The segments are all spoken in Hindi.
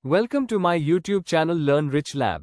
Welcome to my YouTube channel Learn Rich Lab.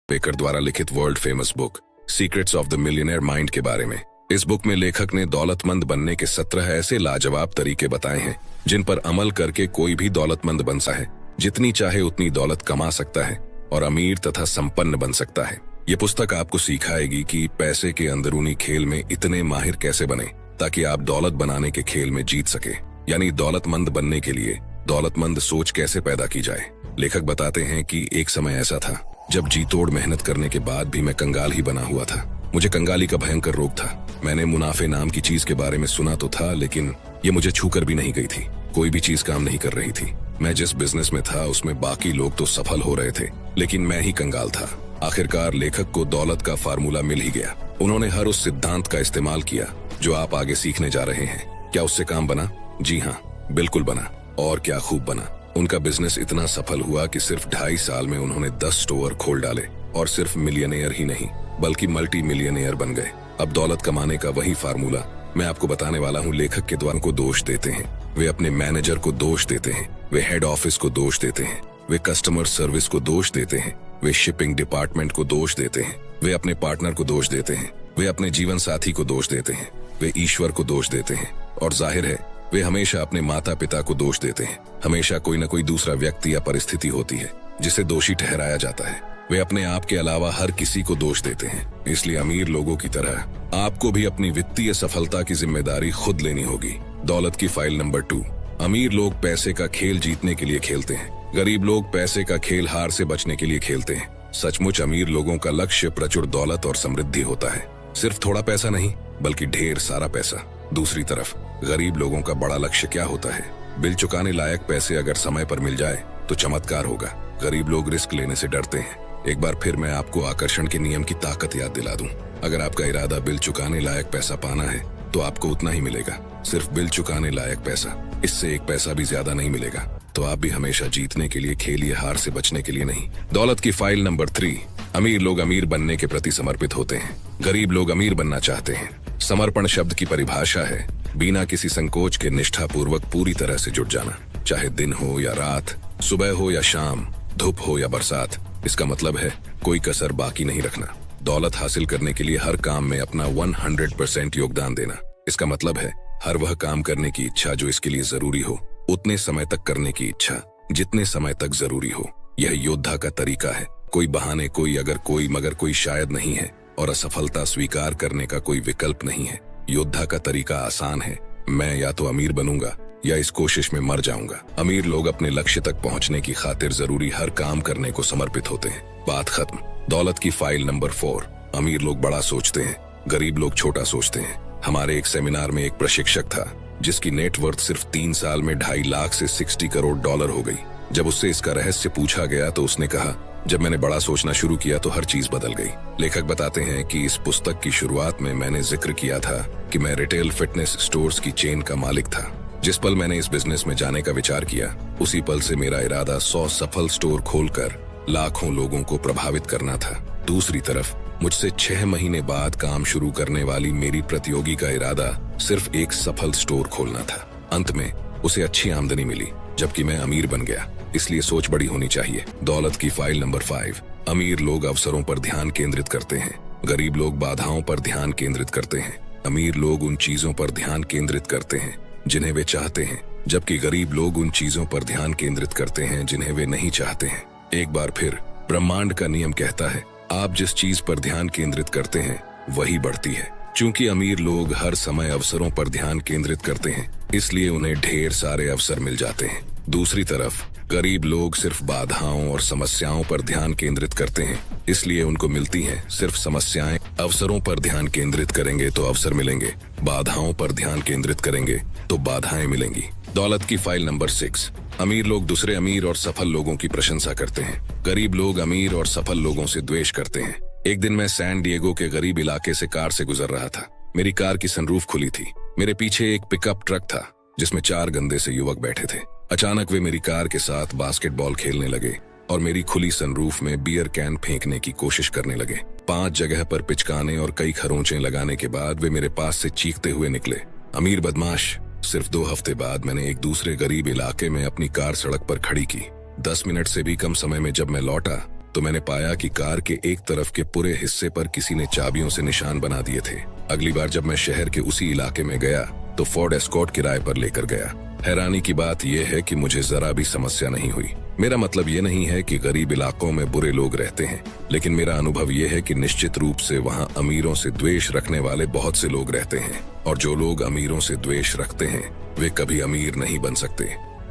Baker द्वारा लिखित world famous book secrets of the millionaire mind के बारे में। इस बुक में लेखक ने दौलतमंद बनने के 17 ऐसे लाजवाब तरीके बताए हैं जिन पर अमल करके कोई भी दौलतमंद बन सकता है, जितनी चाहे उतनी दौलत कमा सकता है और अमीर तथा संपन्न बन सकता है। ये पुस्तक आपको सिखाएगी कि पैसे के अंदरूनी खेल में इतने माहिर कैसे बने ताकि आप दौलत बनाने के खेल में जीत सके, यानी दौलतमंद बनने के लिए दौलतमंद सोच कैसे पैदा की जाए। लेखक बताते हैं कि एक समय ऐसा था जब जी तोड़ मेहनत करने के बाद भी मैं कंगाल ही बना हुआ था। मुझे कंगाली का भयंकर रोग था। मैंने मुनाफे नाम की चीज के बारे में सुना तो था, लेकिन ये मुझे छूकर भी नहीं गई थी। कोई भी चीज काम नहीं कर रही थी। मैं जिस बिजनेस में था उसमें बाकी लोग तो सफल हो रहे थे, लेकिन मैं ही कंगाल था। आखिरकार लेखक को दौलत का फार्मूला मिल ही गया। उन्होंने हर उस सिद्धांत का इस्तेमाल किया जो आप आगे सीखने जा रहे हैं। क्या उससे काम बना? जी हाँ, बिल्कुल बना, और क्या खूब बना। उनका बिजनेस इतना सफल हुआ कि सिर्फ 2.5 साल में उन्होंने 10 स्टोर खोल डाले और सिर्फ मिलियनेयर ही नहीं बल्कि मल्टी मिलियनेयर बन गए। अब दौलत कमाने का वही फार्मूला मैं आपको बताने वाला हूँ। लेखक के द्वारा को दोष देते हैं, वे अपने मैनेजर को दोष देते हैं, वे हेड ऑफिस को दोष देते हैं, वे कस्टमर सर्विस को दोष देते हैं, वे शिपिंग डिपार्टमेंट को दोष देते हैं, वे अपने पार्टनर को दोष देते हैं, वे अपने जीवन साथी को दोष देते हैं, वे ईश्वर को दोष देते हैं, और जाहिर है वे हमेशा अपने माता पिता को दोष देते हैं। हमेशा कोई न कोई दूसरा व्यक्ति या परिस्थिति होती है जिसे दोषी ठहराया जाता है। वे अपने आप के अलावा हर किसी को दोष देते हैं। इसलिए अमीर लोगों की तरह आपको भी अपनी वित्तीय सफलता की जिम्मेदारी खुद लेनी होगी। दौलत की फाइल नंबर 2। अमीर लोग पैसे का खेल जीतने के लिए खेलते हैं, गरीब लोग पैसे का खेल हार से बचने के लिए खेलते हैं। सचमुच अमीर लोगों का लक्ष्य प्रचुर दौलत और समृद्धि होता है, सिर्फ थोड़ा पैसा नहीं बल्कि ढेर सारा पैसा। दूसरी तरफ गरीब लोगों का बड़ा लक्ष्य क्या होता है? बिल चुकाने लायक पैसे अगर समय पर मिल जाए तो चमत्कार होगा। गरीब लोग रिस्क लेने से डरते हैं। एक बार फिर मैं आपको आकर्षण के नियम की ताकत याद दिला दूं। अगर आपका इरादा बिल चुकाने लायक पैसा पाना है तो आपको उतना ही मिलेगा, सिर्फ बिल चुकाने लायक पैसा। इससे एक पैसा भी ज्यादा नहीं मिलेगा। तो आप भी हमेशा जीतने के लिए खेलिए, हार से बचने के लिए नहीं। दौलत की फाइल नंबर 3। अमीर लोग अमीर बनने के प्रति समर्पित होते हैं, गरीब लोग अमीर बनना चाहते हैं। समर्पण शब्द की परिभाषा है बिना किसी संकोच के निष्ठापूर्वक पूरी तरह से जुट जाना, चाहे दिन हो या रात, सुबह हो या शाम, धूप हो या बरसात। इसका मतलब है कोई कसर बाकी नहीं रखना। दौलत हासिल करने के लिए हर काम में अपना 100% योगदान देना। इसका मतलब है हर वह काम करने की इच्छा जो इसके लिए जरूरी हो, उतने समय तक करने की इच्छा जितने समय तक जरूरी हो। यह योद्धा का तरीका है। कोई बहाने, कोई अगर, कोई मगर, कोई शायद नहीं है, और असफलता स्वीकार करने का कोई विकल्प नहीं है। योद्धा का तरीका आसान है, मैं या तो अमीर बनूंगा या इस कोशिश में मर जाऊंगा। अमीर लोग अपने लक्ष्य तक पहुंचने की खातिर जरूरी हर काम करने को समर्पित होते हैं। बात खत्म। दौलत की फाइल नंबर 4। अमीर लोग बड़ा सोचते हैं, गरीब लोग छोटा सोचते हैं। हमारे एक सेमिनार में एक प्रशिक्षक था जिसकी नेटवर्थ सिर्फ 3 साल में 2.5 लाख से 60 करोड़ डॉलर हो गई। जब उससे इसका रहस्य पूछा गया तो उसने कहा, जब मैंने बड़ा सोचना शुरू किया तो हर चीज बदल गई। लेखक बताते हैं कि इस पुस्तक की शुरुआत में मैंने जिक्र किया था कि मैं रिटेल फिटनेस स्टोर्स की चेन का मालिक था। जिस पल मैंने इस बिजनेस में जाने का विचार किया, उसी पल से मेरा इरादा 100 सफल स्टोर खोलकर लाखों लोगों को प्रभावित करना था। दूसरी तरफ मुझसे 6 महीने बाद काम शुरू करने वाली मेरी प्रतियोगी का इरादा सिर्फ एक सफल स्टोर खोलना था। अंत में उसे अच्छी आमदनी मिली जबकि मैं अमीर बन गया। इसलिए सोच बड़ी होनी चाहिए। दौलत की फाइल नंबर 5। अमीर लोग अवसरों पर ध्यान केंद्रित करते हैं, गरीब लोग बाधाओं पर ध्यान केंद्रित करते हैं। अमीर लोग उन चीजों पर ध्यान केंद्रित करते हैं जिन्हें वे चाहते हैं, जबकि गरीब लोग उन चीजों पर ध्यान केंद्रित करते हैं जिन्हें वे नहीं चाहते हैं। एक बार फिर ब्रह्मांड का नियम कहता है, आप जिस चीज पर ध्यान केंद्रित करते हैं वही बढ़ती है। चूंकि अमीर लोग हर समय अवसरों पर ध्यान केंद्रित करते हैं, इसलिए उन्हें ढेर सारे अवसर मिल जाते हैं। दूसरी तरफ गरीब लोग सिर्फ बाधाओं और समस्याओं पर ध्यान केंद्रित करते हैं, इसलिए उनको मिलती हैं सिर्फ समस्याएं। अवसरों पर ध्यान केंद्रित करेंगे तो अवसर मिलेंगे, बाधाओं पर ध्यान केंद्रित करेंगे तो बाधाएं मिलेंगी। दौलत की फाइल नंबर 6। अमीर लोग दूसरे अमीर और सफल लोगों की प्रशंसा करते हैं, गरीब लोग अमीर और सफल लोगों से द्वेष करते हैं। एक दिन मैं सैन डिएगो के गरीब इलाके से कार से गुजर रहा था। मेरी कार की सनरूफ खुली थी। मेरे पीछे एक पिकअप ट्रक था जिसमें 4 गंदे से युवक बैठे थे। अचानक वे मेरी कार के साथ बास्केटबॉल खेलने लगे और मेरी खुली सनरूफ में बियर कैन फेंकने की कोशिश करने लगे। 5 जगह पर पिचकाने और कई खरोंचे लगाने के बाद वे मेरे पास से चीखते हुए निकले, अमीर बदमाश। सिर्फ 2 हफ्ते बाद मैंने एक दूसरे गरीब इलाके में अपनी कार सड़क पर खड़ी की। 10 मिनट से भी कम समय में जब मैं लौटा तो मैंने पाया कि कार के एक तरफ के पूरे हिस्से पर किसी ने चाबियों से निशान बना दिए थे। अगली बार जब मैं शहर के उसी इलाके में गया तो फोर्ड एस्कॉर्ट किराए पर लेकर गया। हैरानी की बात यह है कि मुझे जरा भी समस्या नहीं हुई। मेरा मतलब ये नहीं है कि गरीब इलाकों में बुरे लोग रहते हैं, लेकिन मेरा अनुभव यह है कि निश्चित रूप से वहाँ अमीरों से द्वेष रखने वाले बहुत से लोग रहते हैं, और जो लोग अमीरों से द्वेष रखते हैं वे कभी अमीर नहीं बन सकते।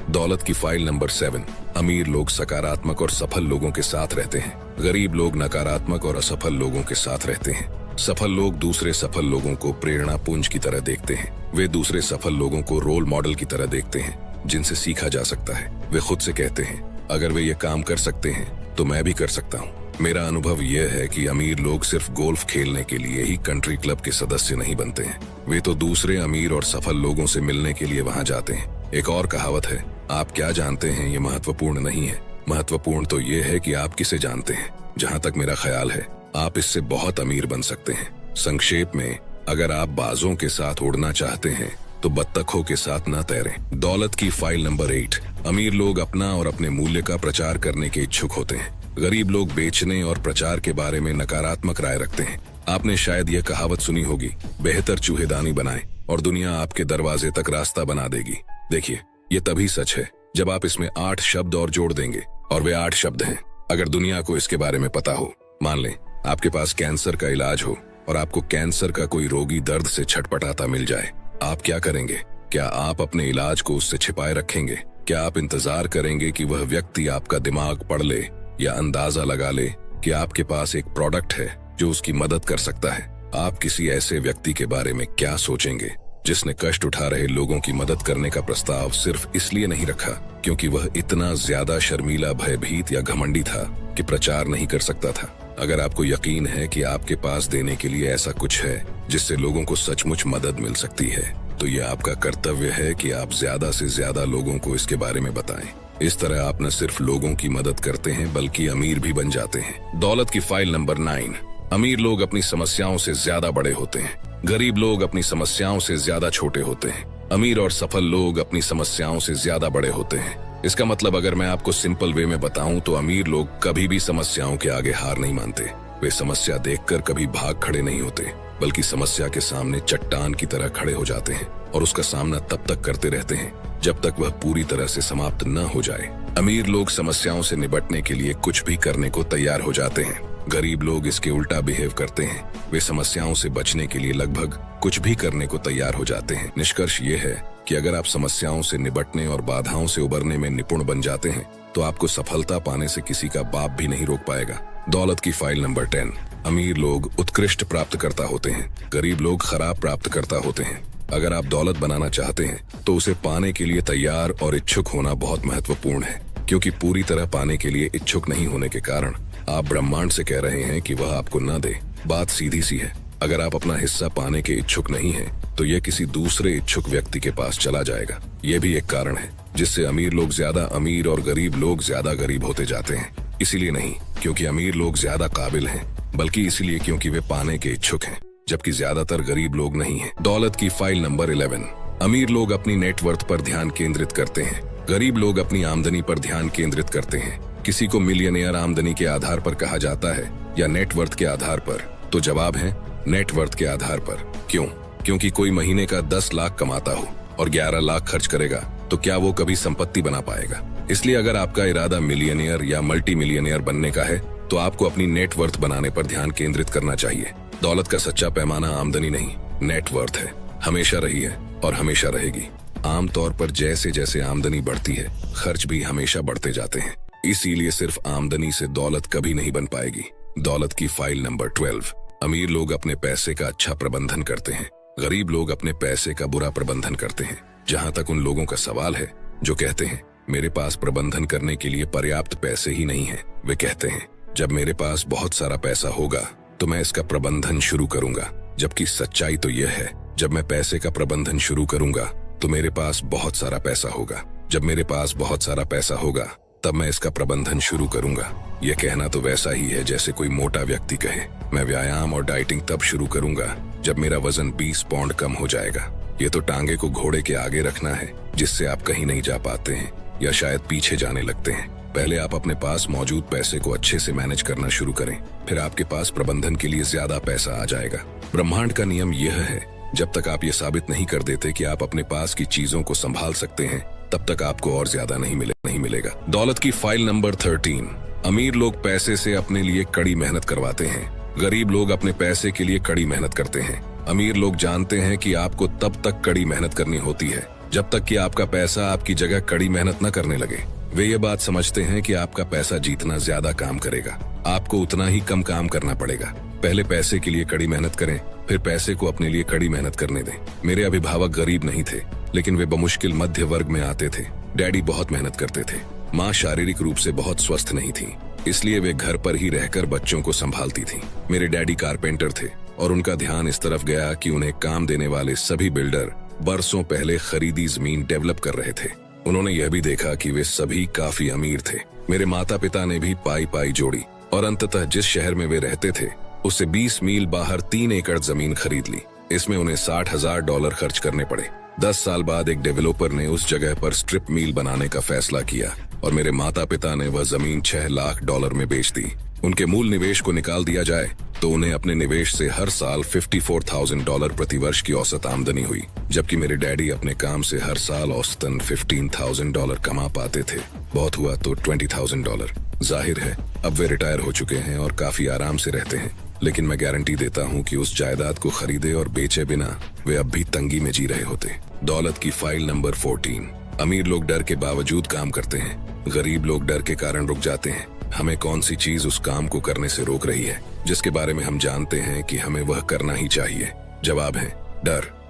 दौलत की फाइल नंबर 7। अमीर लोग सकारात्मक और सफल लोगों के साथ रहते हैं। गरीब लोग नकारात्मक और असफल लोगों के साथ रहते हैं। सफल लोग दूसरे सफल लोगों को प्रेरणा पुंज की तरह देखते हैं। वे दूसरे सफल लोगों को रोल मॉडल की तरह देखते हैं जिनसे सीखा जा सकता है। वे खुद से कहते हैं, अगर वे ये काम कर सकते हैं तो मैं भी कर सकता हूँ। मेरा अनुभव यह है कि अमीर लोग सिर्फ गोल्फ खेलने के लिए ही कंट्री क्लब के सदस्य नहीं बनते हैं, वे तो दूसरे अमीर और सफल लोगों से मिलने के लिए वहां जाते हैं। एक और कहावत है, आप क्या जानते हैं ये महत्वपूर्ण नहीं है, महत्वपूर्ण तो ये है कि आप किसे जानते हैं। जहाँ तक मेरा ख्याल है आप इससे बहुत अमीर बन सकते हैं। संक्षेप में, अगर आप बाजों के साथ उड़ना चाहते हैं तो बत्तखों के साथ न तैरें। दौलत की फाइल नंबर 8। अमीर लोग अपना और अपने मूल्य का प्रचार करने के इच्छुक होते हैं। गरीब लोग बेचने और प्रचार के बारे में नकारात्मक राय रखते हैं। आपने शायद यह कहावत सुनी होगी, बेहतर चूहेदानी बनाएं और दुनिया आपके दरवाजे तक रास्ता बना देगी। देखिए, ये तभी सच है जब आप इसमें 8 शब्द और जोड़ देंगे, और वे 8 शब्द हैं। अगर दुनिया को इसके बारे में पता हो, मान लें आपके पास कैंसर का इलाज हो और आपको कैंसर का कोई रोगी दर्द से छटपटाता मिल जाए, आप क्या करेंगे? क्या आप अपने इलाज को उससे छिपाए रखेंगे? क्या आप इंतजार करेंगे कि वह व्यक्ति आपका दिमाग पढ़ ले या अंदाजा लगा ले कि आपके पास एक प्रोडक्ट है जो उसकी मदद कर सकता है? आप किसी ऐसे व्यक्ति के बारे में क्या सोचेंगे जिसने कष्ट उठा रहे लोगों की मदद करने का प्रस्ताव सिर्फ इसलिए नहीं रखा क्योंकि वह इतना ज्यादा शर्मीला, भयभीत या घमंडी था कि प्रचार नहीं कर सकता था? अगर आपको यकीन है कि आपके पास देने के लिए ऐसा कुछ है जिससे लोगों को सचमुच मदद मिल सकती है, तो यह आपका कर्तव्य है कि आप ज्यादा से ज्यादा लोगों को इसके बारे में बताएं। इस तरह आप न सिर्फ लोगों की मदद करते हैं बल्कि अमीर भी बन जाते हैं। दौलत की फाइल नंबर 9। अमीर लोग अपनी समस्याओं से ज्यादा बड़े होते हैं। गरीब लोग अपनी समस्याओं से ज्यादा छोटे होते हैं। अमीर और सफल लोग अपनी समस्याओं से ज्यादा बड़े होते हैं। इसका मतलब अगर मैं आपको सिंपल वे में बताऊं तो अमीर लोग कभी भी समस्याओं के आगे हार नहीं मानते। वे समस्या देखकर कभी भाग खड़े नहीं होते, बल्कि समस्या के सामने चट्टान की तरह खड़े हो जाते हैं और उसका सामना तब तक करते रहते हैं जब तक वह पूरी तरह से समाप्त न हो जाए। अमीर लोग समस्याओं से निपटने के लिए कुछ भी करने को तैयार हो जाते हैं। गरीब लोग इसके उल्टा बिहेव करते हैं। वे समस्याओं से बचने के लिए लगभग कुछ भी करने को तैयार हो जाते हैं। निष्कर्ष ये है कि अगर आप समस्याओं से निपटने और बाधाओं से उबरने में निपुण बन जाते हैं तो आपको सफलता पाने से किसी का बाप भी नहीं रोक पाएगा। दौलत की फाइल नंबर 10। अमीर लोग उत्कृष्ट प्राप्तकर्ता होते हैं। गरीब लोग खराब प्राप्तकर्ता होते हैं। अगर आप दौलत बनाना चाहते हैं तो उसे पाने के लिए तैयार और इच्छुक होना बहुत महत्वपूर्ण है, क्योंकि पूरी तरह पाने के लिए इच्छुक नहीं होने के कारण आप ब्रह्मांड से कह रहे हैं कि वह आपको न दे। बात सीधी सी है, अगर आप अपना हिस्सा पाने के इच्छुक नहीं हैं, तो यह किसी दूसरे इच्छुक व्यक्ति के पास चला जाएगा। यह भी एक कारण है जिससे अमीर लोग ज्यादा अमीर और गरीब लोग ज्यादा गरीब होते जाते हैं। इसीलिए नहीं क्योंकि अमीर लोग ज्यादा काबिल हैं, बल्कि इसलिए क्योंकि वे पाने के इच्छुक हैं, जबकि ज्यादातर गरीब लोग नहीं हैं। दौलत की फाइल नंबर 11। अमीर लोग अपनी नेटवर्थ पर ध्यान केंद्रित करते हैं। गरीब लोग अपनी आमदनी पर ध्यान केंद्रित करते हैं। किसी को मिलियनेयर आमदनी के आधार पर कहा जाता है या नेटवर्थ के आधार पर? तो जवाब है नेटवर्थ के आधार पर। क्यों? क्योंकि कोई महीने का 10 लाख कमाता हो और 11 लाख खर्च करेगा तो क्या वो कभी संपत्ति बना पाएगा? इसलिए अगर आपका इरादा मिलियनेयर या मल्टी मिलियनेयर बनने का है तो आपको अपनी नेटवर्थ बनाने पर ध्यान केंद्रित करना चाहिए। दौलत का सच्चा पैमाना आमदनी नहीं, नेटवर्थ है। हमेशा रही है और हमेशा रहेगी। आमतौर पर जैसे जैसे आमदनी बढ़ती है, खर्च भी हमेशा बढ़ते जाते हैं। इसीलिए सिर्फ आमदनी से दौलत कभी नहीं बन पाएगी। दौलत की फाइल नंबर 12। अमीर लोग अपने पैसे का अच्छा प्रबंधन करते हैं। गरीब लोग अपने पैसे का बुरा प्रबंधन करते हैं। जहां तक उन लोगों का सवाल है जो कहते हैं मेरे पास प्रबंधन करने के लिए पर्याप्त पैसे ही नहीं है, वे कहते हैं जब मेरे पास बहुत सारा पैसा होगा तो मैं इसका प्रबंधन शुरू करूंगा। जबकि सच्चाई तो यह है, जब मैं पैसे का प्रबंधन शुरू करूंगा तो मेरे पास बहुत सारा पैसा होगा। जब मेरे पास बहुत सारा पैसा होगा तब मैं इसका प्रबंधन शुरू करूंगा। यह कहना तो वैसा ही है जैसे कोई मोटा व्यक्ति कहे मैं व्यायाम और डाइटिंग तब शुरू करूंगा जब मेरा वजन 20 पाउंड कम हो जाएगा। ये तो टांगे को घोड़े के आगे रखना है जिससे आप कहीं नहीं जा पाते हैं या शायद पीछे जाने लगते हैं। पहले आप अपने पास मौजूद पैसे को अच्छे से मैनेज करना शुरू करें, फिर आपके पास प्रबंधन के लिए ज्यादा पैसा आ जाएगा। ब्रह्मांड का नियम यह है, जब तक आप ये साबित नहीं कर देते कि आप अपने पास की चीजों को संभाल सकते हैं, तब तक आपको और ज्यादा नहीं मिलेगा। दौलत की फाइल नंबर 13। अमीर लोग पैसे से अपने लिए कड़ी मेहनत करवाते हैं, गरीब लोग अपने पैसे के लिए कड़ी मेहनत करते हैं। अमीर लोग जानते हैं कि आपको तब तक कड़ी मेहनत करनी होती है जब तक कि आपका पैसा आपकी जगह कड़ी मेहनत न करने लगे। वे ये बात समझते हैं कि आपका पैसा जीतना ज्यादा काम करेगा, आपको उतना ही कम काम करना पड़ेगा। पहले पैसे के लिए कड़ी मेहनत करें, फिर पैसे को अपने लिए कड़ी मेहनत करने दें। मेरे अभिभावक गरीब नहीं थे, लेकिन वे बमुश्किल मध्य वर्ग में आते थे। डैडी बहुत मेहनत करते थे। माँ शारीरिक रूप से बहुत स्वस्थ नहीं थी, इसलिए वे घर पर ही रहकर बच्चों को संभालती थी। मेरे डैडी कारपेंटर थे और उनका ध्यान इस तरफ गया कि उन्हें काम देने वाले सभी बिल्डर बरसों पहले खरीदी जमीन डेवलप कर रहे थे। उन्होंने यह भी देखा कि वे सभी काफी अमीर थे। मेरे माता पिता ने भी पाई जोड़ी और अंततः जिस शहर में वे रहते थे उससे 20 मील बाहर 3 एकड़ जमीन खरीद ली। इसमें उन्हें $60,000 खर्च करने पड़े। 10 साल बाद एक डेवलपर ने उस जगह पर स्ट्रिप मिल बनाने का फैसला किया और मेरे माता पिता ने वह जमीन $6 लाख में बेच दी। उनके मूल निवेश को निकाल दिया जाए तो उन्हें अपने निवेश से हर साल $54,000 प्रति वर्ष की औसत आमदनी हुई, जबकि मेरे डैडी अपने काम से हर साल औसतन $15,000 कमा पाते थे। बहुत हुआ तो $20,000। जाहिर है अब वे रिटायर हो चुके हैं और काफी आराम से रहते हैं, लेकिन मैं गारंटी देता हूँ कि उस जायदाद को खरीदे और बेचे बिना वे अब भी तंगी में जी रहे होते। दौलत की फाइल नंबर 14। अमीर लोग डर के बावजूद काम करते हैं, गरीब लोग डर के कारण रुक जाते हैं। हमें कौन सी चीज उस काम को करने से रोक रही है जिसके बारे में हम जानते हैं कि हमें वह करना ही चाहिए? जवाब है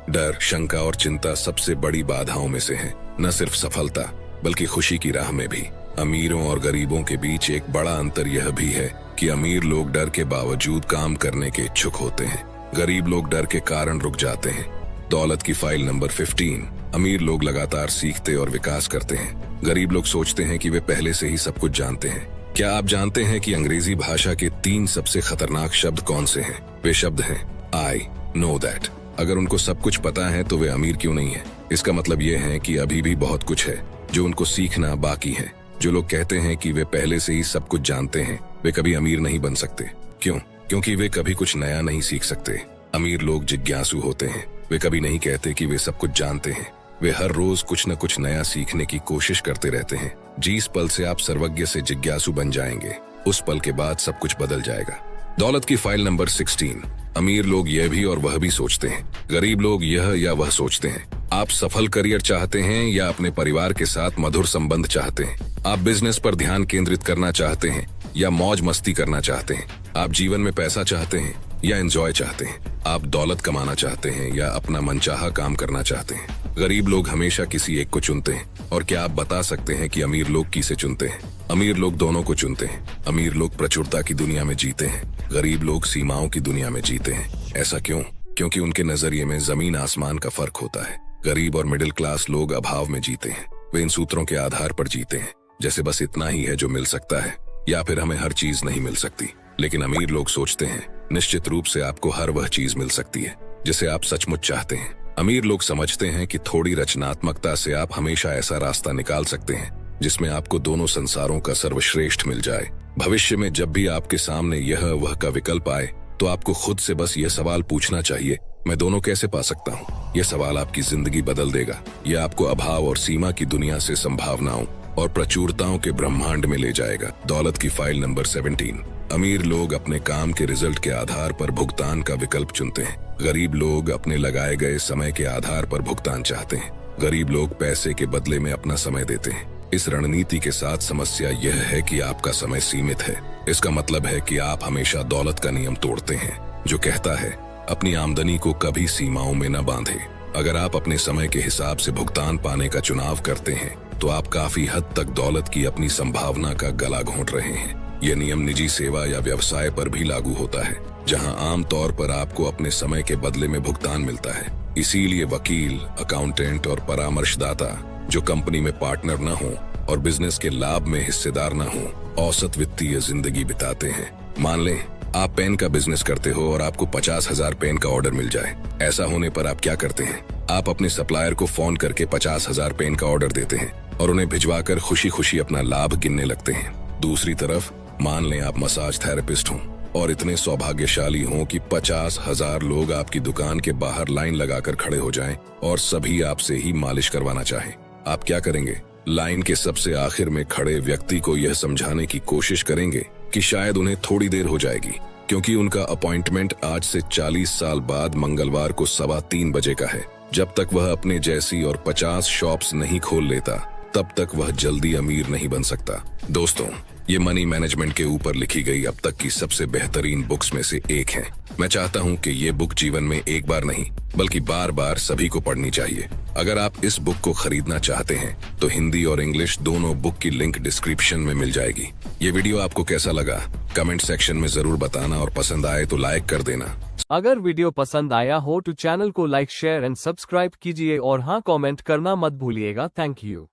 डर, शंका और चिंता सबसे बड़ी बाधाओं में से है, न सिर्फ सफलता बल्कि खुशी की राह में भी। अमीरों और गरीबों के बीच एक बड़ा अंतर यह भी है कि अमीर लोग डर के बावजूद काम करने के इच्छुक होते हैं, गरीब लोग डर के कारण रुक जाते हैं। दौलत की फाइल नंबर 15। अमीर लोग लगातार सीखते और विकास करते हैं, गरीब लोग सोचते हैं कि वे पहले से ही सब कुछ जानते हैं। क्या आप जानते हैं कि अंग्रेजी भाषा के 3 सबसे खतरनाक शब्द कौन से हैं? वे शब्द हैं आई नो दैट। अगर उनको सब कुछ पता है तो वे अमीर क्यों नहीं है? इसका मतलब ये है कि अभी भी बहुत कुछ है जो उनको सीखना बाकी है। जो लोग कहते हैं कि वे पहले से ही सब कुछ जानते हैं, वे कभी अमीर नहीं बन सकते। क्यों? क्योंकि वे कभी कुछ नया नहीं सीख सकते। अमीर लोग जिज्ञासु होते हैं, वे कभी नहीं कहते कि वे सब कुछ जानते हैं। वे हर रोज कुछ न कुछ नया सीखने की कोशिश करते रहते हैं। जिस पल से आप सर्वज्ञ से जिज्ञासु बन जाएंगे, उस पल के बाद सब कुछ बदल जाएगा। दौलत की फाइल नंबर 16। अमीर लोग यह भी और वह भी सोचते हैं, गरीब लोग यह या वह सोचते हैं। आप सफल करियर चाहते हैं या अपने परिवार के साथ मधुर संबंध चाहते हैं? आप बिजनेस पर ध्यान केंद्रित करना चाहते हैं या मौज मस्ती करना चाहते हैं? आप जीवन में पैसा चाहते हैं या एंजॉय चाहते हैं? आप दौलत कमाना चाहते हैं या अपना मनचाहा काम करना चाहते हैं? गरीब लोग हमेशा किसी एक को चुनते हैं। और क्या आप बता सकते हैं कि अमीर लोग किसे चुनते हैं? अमीर लोग दोनों को चुनते हैं। अमीर लोग प्रचुरता की दुनिया में जीते हैं, गरीब लोग सीमाओं की दुनिया में जीते हैं। ऐसा क्यों? क्योंकि उनके नजरिए में जमीन आसमान का फर्क होता है। गरीब और मिडिल क्लास लोग अभाव में जीते हैं। वे इन सूत्रों के आधार पर जीते हैं, जैसे बस इतना ही है जो मिल सकता है या फिर हमें हर चीज नहीं मिल सकती। लेकिन अमीर लोग सोचते हैं, निश्चित रूप से आपको हर वह चीज मिल सकती है जिसे आप सचमुच चाहते हैं। अमीर लोग समझते हैं कि थोड़ी रचनात्मकता से आप हमेशा ऐसा रास्ता निकाल सकते हैं जिसमें आपको दोनों संसारों का सर्वश्रेष्ठ मिल जाए। भविष्य में जब भी आपके सामने यह वह का विकल्प आए, तो आपको खुद से बस यह सवाल पूछना चाहिए, मैं दोनों कैसे पा सकता हूँ? यह सवाल आपकी जिंदगी बदल देगा। यह आपको अभाव और सीमा की दुनिया से संभावनाओं और प्रचुरताओं के ब्रह्मांड में ले जाएगा। दौलत की फाइल नंबर 17। अमीर लोग अपने काम के रिजल्ट के आधार पर भुगतान का विकल्प चुनते हैं, गरीब लोग अपने लगाए गए समय के आधार पर भुगतान चाहते हैं। गरीब लोग पैसे के बदले में अपना समय देते हैं। इस रणनीति के साथ समस्या यह है कि आपका समय सीमित है। इसका मतलब है कि आप हमेशा दौलत का नियम तोड़ते हैं, जो कहता है अपनी आमदनी को कभी सीमाओं में न बांधे। अगर आप अपने समय के हिसाब से भुगतान पाने का चुनाव करते हैं, तो आप काफी हद तक दौलत की अपनी संभावना का गला घोंट रहे हैं। यह नियम निजी सेवा या व्यवसाय पर भी लागू होता है, जहां आम तौर पर आपको अपने समय के बदले में भुगतान मिलता है। इसीलिए वकील, अकाउंटेंट और परामर्शदाता जो कंपनी में पार्टनर न हो और बिजनेस के लाभ में हिस्सेदार न हो, औसत वित्तीय जिंदगी बिताते हैं। मान लें आप पेन का बिजनेस करते हो और आपको 50,000 पेन का ऑर्डर मिल जाए। ऐसा होने पर आप क्या करते हैं? आप अपने सप्लायर को फोन करके 50,000 पेन का ऑर्डर देते हैं। और उन्हें भिजवाकर खुशी खुशी अपना लाभ गिनने लगते हैं। दूसरी तरफ मान लें आप मसाज थेरेपिस्ट हों और इतने सौभाग्यशाली हों कि 50,000 लोग आपकी दुकान के बाहर लाइन लगाकर खड़े हो जाएं और सभी आपसे ही मालिश करवाना चाहें। आप क्या करेंगे? लाइन के सबसे आखिर में खड़े व्यक्ति को यह समझाने की कोशिश करेंगे कि शायद उन्हें थोड़ी देर हो जाएगी, क्योंकि उनका अपॉइंटमेंट आज से 40 साल बाद मंगलवार को 3:15 बजे का है। जब तक वह अपने जैसी और 50 शॉप्स नहीं खोल लेता, तब तक वह जल्दी अमीर नहीं बन सकता। दोस्तों, ये मनी मैनेजमेंट के ऊपर लिखी गई अब तक की सबसे बेहतरीन बुक्स में से एक है। मैं चाहता हूँ कि ये बुक जीवन में एक बार नहीं बल्कि बार बार सभी को पढ़नी चाहिए। अगर आप इस बुक को खरीदना चाहते हैं तो हिंदी और इंग्लिश दोनों बुक की लिंक डिस्क्रिप्शन में मिल जाएगी। ये वीडियो आपको कैसा लगा कमेंट सेक्शन में जरूर बताना और पसंद आए तो लाइक कर देना। अगर वीडियो पसंद आया हो तो चैनल को लाइक शेयर एंड सब्सक्राइब कीजिए और हाँ कमेंट करना मत भूलिएगा। Thank you.